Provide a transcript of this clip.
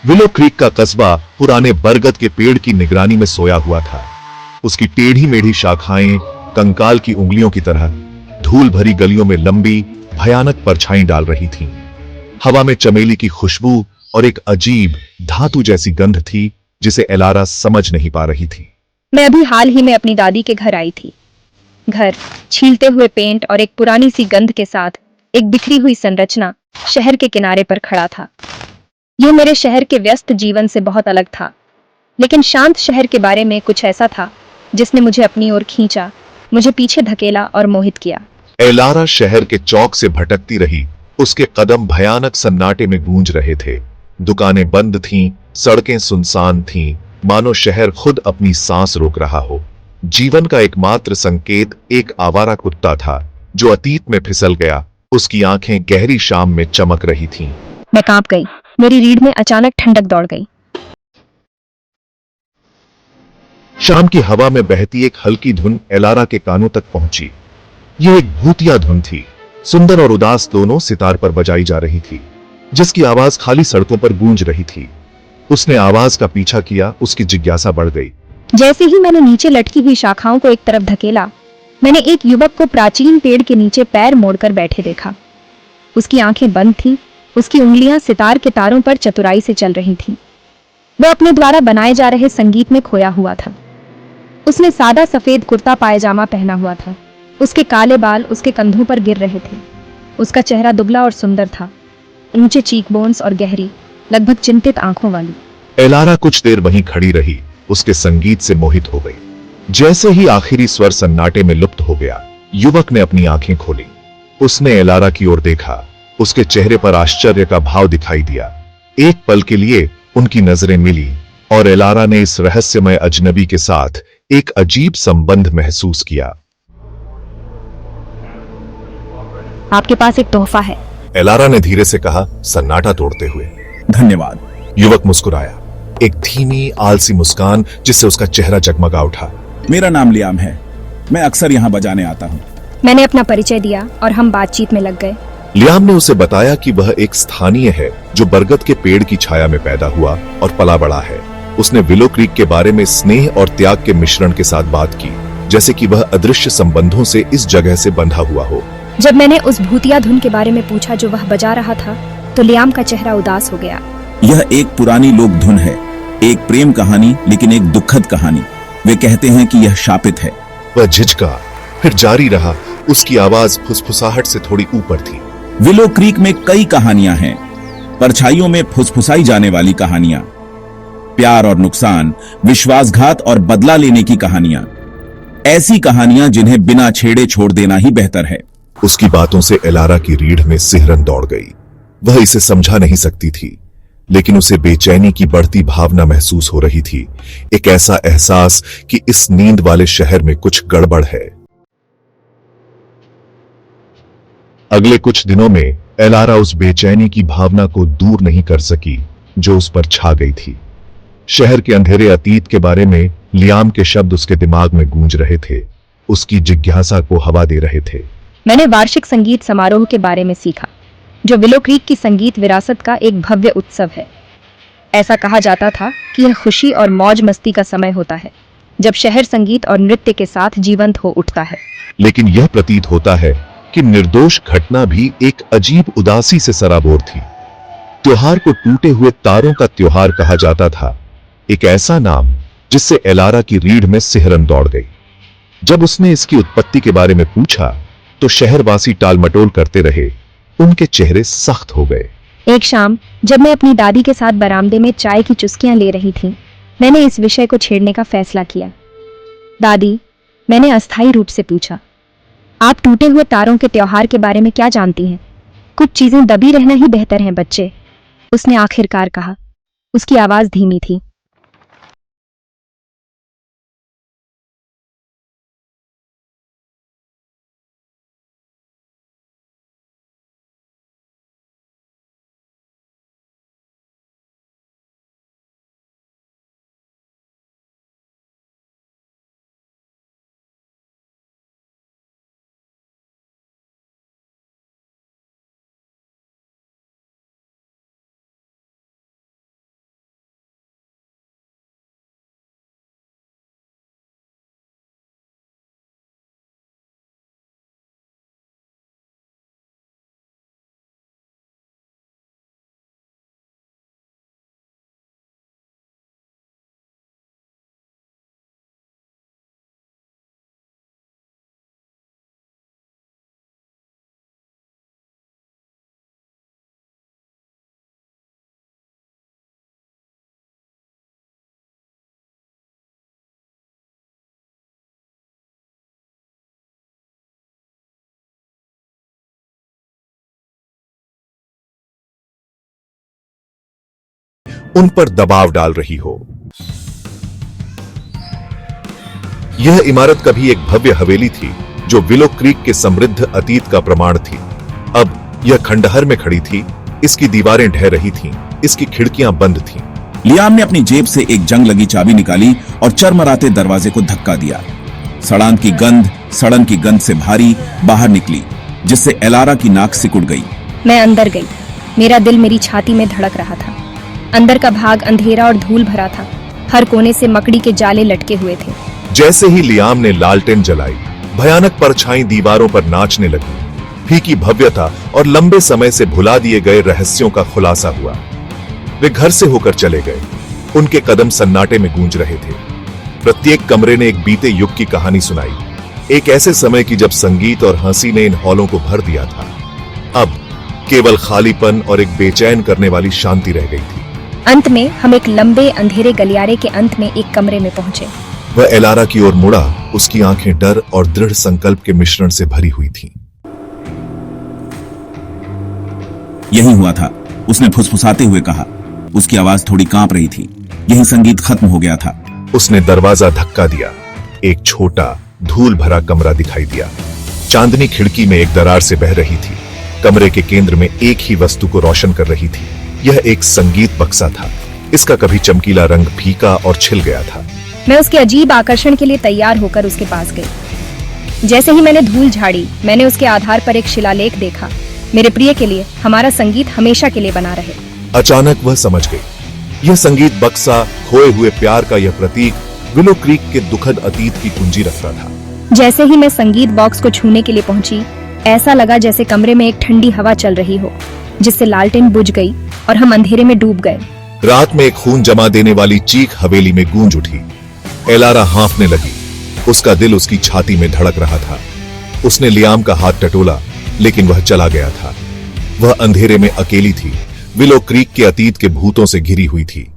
Willow creek का कस्बा पुराने बरगद के पेड़ की निगरानी में सोया हुआ था। उसकी टेढ़ी मेढ़ी शाखाएं कंकाल की उंगलियों की तरह धूल भरी गलियों में लंबी भयानक परछाई डाल रही थीं। हवा में चमेली की खुशबू और एक अजीब धातु जैसी गंध थी जिसे एलारा समझ नहीं पा रही थी। मैं अभी हाल ही में अपनी दादी के घर आई थी। घर छीलते हुए पेंट और एक पुरानी सी गंध के साथ एक बिखरी हुई संरचना शहर के किनारे पर खड़ा था। यह मेरे शहर के व्यस्त जीवन से बहुत अलग था, लेकिन शांत शहर के बारे में कुछ ऐसा था जिसने मुझे अपनी ओर खींचा, मुझे पीछे धकेला और मोहित किया। एलारा शहर के चौक से भटकती रही। उसके कदम भयानक सन्नाटे में गूंज रहे थे। दुकानें बंद थीं, सड़कें सुनसान थीं, मानो शहर खुद अपनी सांस रोक रहा हो। जीवन का एकमात्र संकेत एक आवारा कुत्ता था जो अतीत में फिसल गया। उसकी आंखें गहरी शाम में चमक रही थीं। मैं कांप गई। मेरी रीढ़ में अचानक ठंडक दौड़ गई। शाम की हवा में बहती एक हल्की धुन एलारा के कानों तक पहुंची। यह एक भूतिया धुन थी, सुंदर और उदास दोनों सितार पर बजाई जा रही थी, जिसकी आवाज खाली सड़कों पर गूंज रही थी। उसने आवाज का पीछा किया, उसकी जिज्ञासा बढ़ गई। जैसे ही मैंने नीचे लटकी हुई शाखाओं को एक तरफ धकेला, मैंने एक युवक को प्राचीन पेड़ के नीचे पैर मोड़कर बैठे देखा। उसकी आंखें बंद थीं, उसकी उंगलियां सितार के तारों पर चतुराई से चल रही थीं। वह अपने द्वारा बनाए जा रहे संगीत में खोया हुआ था। उसने सादा सफेद कुर्ता पायजामा पहना हुआ था। उसके काले बाल उसके कंधों पर गिर रहे थे। उसका चेहरा दुबला और सुंदर था, ऊंचे चीक बोन्स और गहरी, लगभग चिंतित आंखों वाली। एलारा कुछ देर वहीं खड़ी रही, उसके संगीत से मोहित हो गई। जैसे ही आखिरी स्वर सन्नाटे में लुप्त हो गया, युवक ने अपनी आंखें खोली। उसने एलारा की ओर देखा। उसके चेहरे पर आश्चर्य का भाव दिखाई दिया। एक पल के लिए उनकी नजरें मिली और एलारा ने इस रहस्यमय अजनबी के साथ एक अजीब संबंध महसूस किया। आपके पास एक तोहफा है, एलारा ने धीरे से कहा, सन्नाटा तोड़ते हुए। धन्यवाद। युवक मुस्कुराया, एक धीमी आलसी मुस्कान जिससे उसका चेहरा जगमगा उठा। मेरा नाम लियाम है, मैं अक्सर यहाँ बजाने आता हूँ। मैंने अपना परिचय दिया और हम बातचीत में लग गए। लियाम ने उसे बताया कि वह एक स्थानीय है जो बरगद के पेड़ की छाया में पैदा हुआ और पला बड़ा है। उसने विलो क्रीक के बारे में स्नेह और त्याग के मिश्रण के साथ बात की, जैसे कि वह अदृश्य संबंधों से इस जगह से बंधा हुआ हो। जब मैंने उस भूतिया धुन के बारे में पूछा जो वह बजा रहा था, तो लियाम का चेहरा उदास हो गया। यह एक पुरानी लोक धुन है, एक प्रेम कहानी, लेकिन एक दुखद कहानी। वे कहते हैं कि यह शापित है। वह झिझका, फिर जारी रहा। उसकी आवाज फुसफुसाहट से थोड़ी ऊपर थी। विलो क्रीक में कई कहानियां हैं, परछाइयों में फुसफुसाई जाने वाली कहानियां, प्यार और नुकसान, विश्वासघात और बदला लेने की कहानियां, ऐसी कहानियां जिन्हें बिना छेड़े छोड़ देना ही बेहतर है। उसकी बातों से एलारा की रीढ़ में सिहरन दौड़ गई। वह इसे समझा नहीं सकती थी, लेकिन उसे बेचैनी की बढ़ती भावना महसूस हो रही थी, एक ऐसा एहसास कि इस नींद वाले शहर में कुछ गड़बड़ है। अगले कुछ दिनों में एलारा उस बेचैनी की भावना को दूर नहीं कर सकी जो उस पर छा गई थी। शहर के अंधेरे अतीत के बारे में लियाम के शब्द उसके दिमाग में गूंज रहे थे, उसकी जिज्ञासा को हवा दे रहे थे। मैंने वार्षिक संगीत समारोह के बारे में सीखा, जो विलो क्रीक की संगीत विरासत का एक भव्य उत्सव है। ऐसा कहा जाता था कि यह खुशी और मौज मस्ती का समय होता है, जब शहर संगीत और नृत्य के साथ जीवंत हो उठता है। लेकिन यह प्रतीत होता है कि निर्दोष घटना भी एक अजीब उदासी से सराबोर थी। त्योहार को टूटे हुए तारों का त्योहार कहा जाता था, एक ऐसा नाम जिससे एलारा की रीढ़ में सिहरन दौड़ गई। जब उसने इसकी उत्पत्ति के बारे में पूछा, तो शहरवासी टालमटोल करते रहे। उनके चेहरे सख्त हो गए। एक शाम जब मैं अपनी दादी के साथ बरामदे में चाय की चुस्कियां ले रही थी, मैंने इस विषय को छेड़ने का फैसला किया। दादी, मैंने अस्थायी रूप से पूछा, आप टूटे हुए तारों के त्योहार के बारे में क्या जानती हैं? कुछ चीजें दबी रहना ही बेहतर हैं बच्चे, उसने आखिरकार कहा। उसकी आवाज धीमी थी, उन पर दबाव डाल रही हो। यह इमारत कभी एक भव्य हवेली थी जो विलो क्रीक के समृद्ध अतीत का प्रमाण थी। अब यह खंडहर में खड़ी थी। इसकी दीवारें ढह रही थीं, इसकी खिड़कियां बंद थीं। लियाम ने अपनी जेब से एक जंग लगी चाबी निकाली और चरमराते दरवाजे को धक्का दिया। सड़ान की गंध से भारी बाहर निकली, जिससे एलारा की नाक सिकुड़ गई। मैं अंदर गई। मेरा दिल मेरी छाती में धड़क रहा था। अंदर का भाग अंधेरा और धूल भरा था। हर कोने से मकड़ी के जाले लटके हुए थे। जैसे ही लियाम ने लालटेन जलाई, भयानक परछाई दीवारों पर नाचने लगी। फीकी भव्यता और लंबे समय से भुला दिए गए रहस्यों का खुलासा हुआ। वे घर से होकर चले गए। उनके कदम सन्नाटे में गूंज रहे थे। प्रत्येक कमरे ने एक बीते युग की कहानी सुनाई, एक ऐसे समय की जब संगीत और हंसी ने इन हॉलों को भर दिया था। अब केवल खालीपन और एक बेचैन करने वाली शांति रह गई थी। अंत में हम एक लंबे अंधेरे गलियारे के अंत में एक कमरे में पहुंचे। वह एलारा की ओर मुड़ा। उसकी आंखें डर और दृढ़ संकल्प के मिश्रण से भरी हुई थीं। यही हुआ था, उसने फुसफुसाते हुए कहा। उसकी आवाज थोड़ी कांप रही थी। यही संगीत खत्म हो गया था। उसने दरवाजा धक्का दिया। एक छोटा धूल भरा कमरा दिखाई दिया। चांदनी खिड़की में एक दरार से बह रही थी। कमरे के केंद्र में एक ही वस्तु को रोशन कर रही थी। यह एक संगीत बक्सा था। इसका कभी चमकीला रंग फीका और छिल गया था। मैं उसके अजीब आकर्षण के लिए तैयार होकर उसके पास गई। जैसे ही मैंने धूल झाड़ी, मैंने उसके आधार पर एक शिलालेख देखा। मेरे प्रिय के लिए हमारा संगीत हमेशा के लिए बना रहे। अचानक वह समझ गई। यह संगीत बक्सा खोए हुए प्यार का यह प्रतीक विलो क्रीक के दुखद अतीत की कुंजी रखता था। जैसे ही मैं संगीत बॉक्स को छूने के लिए पहुंची, ऐसा लगा जैसे कमरे में एक ठंडी हवा चल रही हो, जिससे लालटेन बुझ गई और हम अंधेरे में डूब गए। रात में एक खून जमा देने वाली चीख हवेली में गूंज उठी। एलारा हाँफने लगी। उसका दिल उसकी छाती में धड़क रहा था। उसने लियाम का हाथ टटोला, लेकिन वह चला गया था। वह अंधेरे में अकेली थी, विलो क्रीक के अतीत के भूतों से घिरी हुई थी।